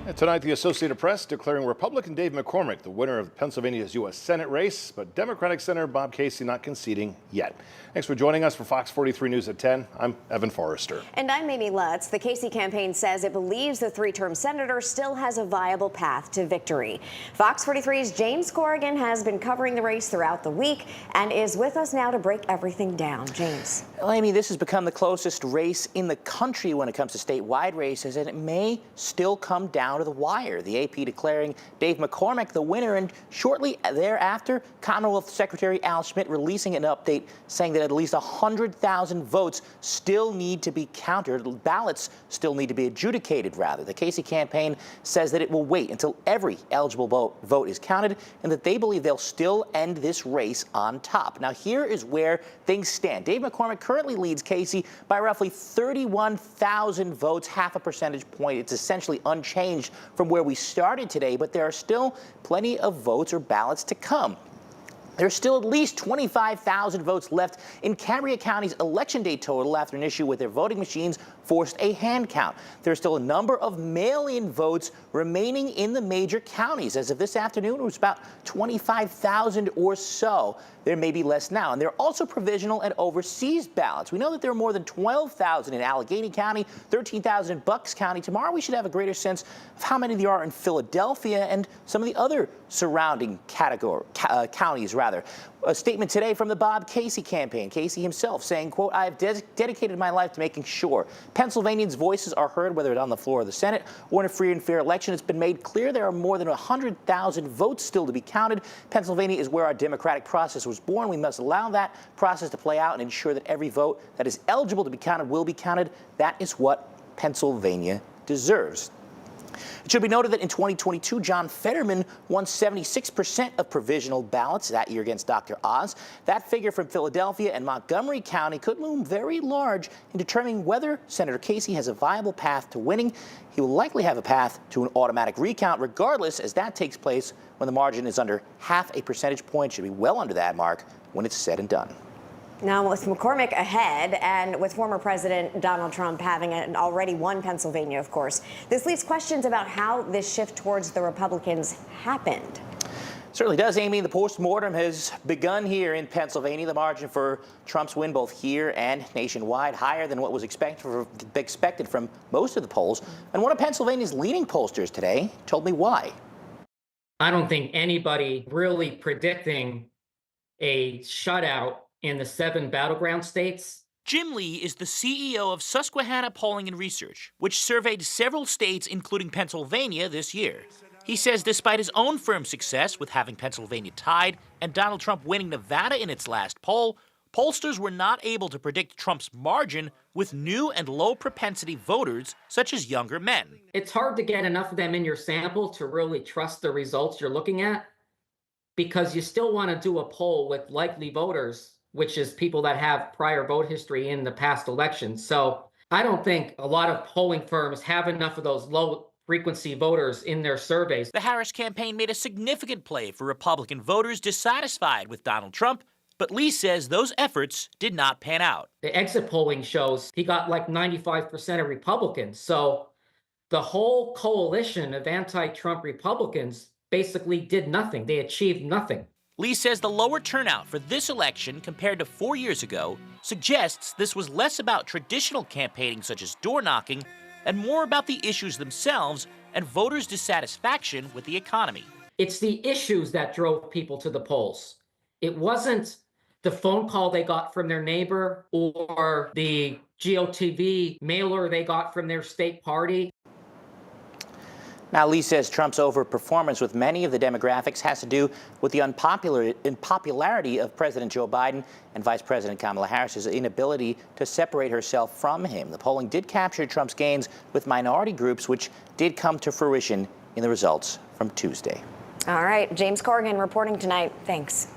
And tonight, the Associated Press declaring Republican Dave McCormick the winner of Pennsylvania's U.S. Senate race, but Democratic Senator Bob Casey not conceding yet. Thanks for joining us for Fox 43 News at 10. I'm Evan Forrester. And I'm Amy Lutz. The Casey campaign says it believes the three-term senator still has a viable path to victory. Fox 43's James Corrigan has been covering the race throughout the week and is with us now to break everything down. James. Well, Amy, this has become the closest race in the country when it comes to statewide races, and it may still come down to the wire. The AP declaring Dave McCormick the winner, and shortly thereafter, Commonwealth Secretary Al Schmidt releasing an update saying that at least 100,000 votes still need to be counted. Ballots still need to be adjudicated, rather. The Casey campaign says that it will wait until every eligible vote is counted and that they believe they'll still end this race on top. Now, here is where things stand. Dave McCormick currently leads Casey by roughly 31,000 votes, half a percentage point. It's essentially unchanged from where we started today, but there are still plenty of votes or ballots to come. There's still at least 25,000 votes left in Cambria County's election day total after an issue with their voting machines forced a hand count. There's still a number of mail-in votes remaining in the major counties. As of this afternoon, it was about 25,000 or so. There may be less now. And there are also provisional and overseas ballots. We know that there are more than 12,000 in Allegheny County, 13,000 in Bucks County. Tomorrow, we should have a greater sense of how many there are in Philadelphia and some of the other surrounding counties. A statement today from the Bob Casey campaign. Casey himself saying, quote, "I have dedicated my life to making sure Pennsylvanians' voices are heard, whether it's on the floor of the Senate or in a free and fair election. It's been made clear there are more than 100,000 votes still to be counted. Pennsylvania is where our democratic process was born. We must allow that process to play out and ensure that every vote that is eligible to be counted will be counted. That is what Pennsylvania deserves." It should be noted that in 2022, John Fetterman won 76% of provisional ballots that year against Dr. Oz. That figure from Philadelphia and Montgomery County could loom very large in determining whether Senator Casey has a viable path to winning. He will likely have a path to an automatic recount regardless, as that takes place when the margin is under half a percentage point. Should be well under that mark when it's said and done. Now, with McCormick ahead and with former President Donald Trump having already won Pennsylvania, of course, this leaves questions about how this shift towards the Republicans happened. Certainly does, Amy. The postmortem has begun here in Pennsylvania. The margin for Trump's win both here and nationwide higher than what was expected from most of the polls. And one of Pennsylvania's leading pollsters today told me why. I don't think anybody really predicting a shutout in the 7 battleground states. Jim Lee is the CEO of Susquehanna Polling and Research, which surveyed several states, including Pennsylvania, this year. He says despite his own firm's success with having Pennsylvania tied and Donald Trump winning Nevada in its last poll, pollsters were not able to predict Trump's margin with new and low-propensity voters, such as younger men. It's hard to get enough of them in your sample to really trust the results you're looking at, because you still want to do a poll with likely voters, which is people that have prior vote history in the past elections. So I don't think a lot of polling firms have enough of those low-frequency voters in their surveys. The Harris campaign made a significant play for Republican voters dissatisfied with Donald Trump, but Lee says those efforts did not pan out. The exit polling shows he got like 95% of Republicans. So the whole coalition of anti-Trump Republicans basically did nothing. They achieved nothing. Lee says the lower turnout for this election compared to 4 years ago suggests this was less about traditional campaigning such as door knocking and more about the issues themselves and voters' dissatisfaction with the economy. It's the issues that drove people to the polls. It wasn't the phone call they got from their neighbor or the GOTV mailer they got from their state party. Now, Lee says Trump's overperformance with many of the demographics has to do with the unpopularity of President Joe Biden and Vice President Kamala Harris's inability to separate herself from him. The polling did capture Trump's gains with minority groups, which did come to fruition in the results from Tuesday. All right, James Corrigan reporting tonight. Thanks.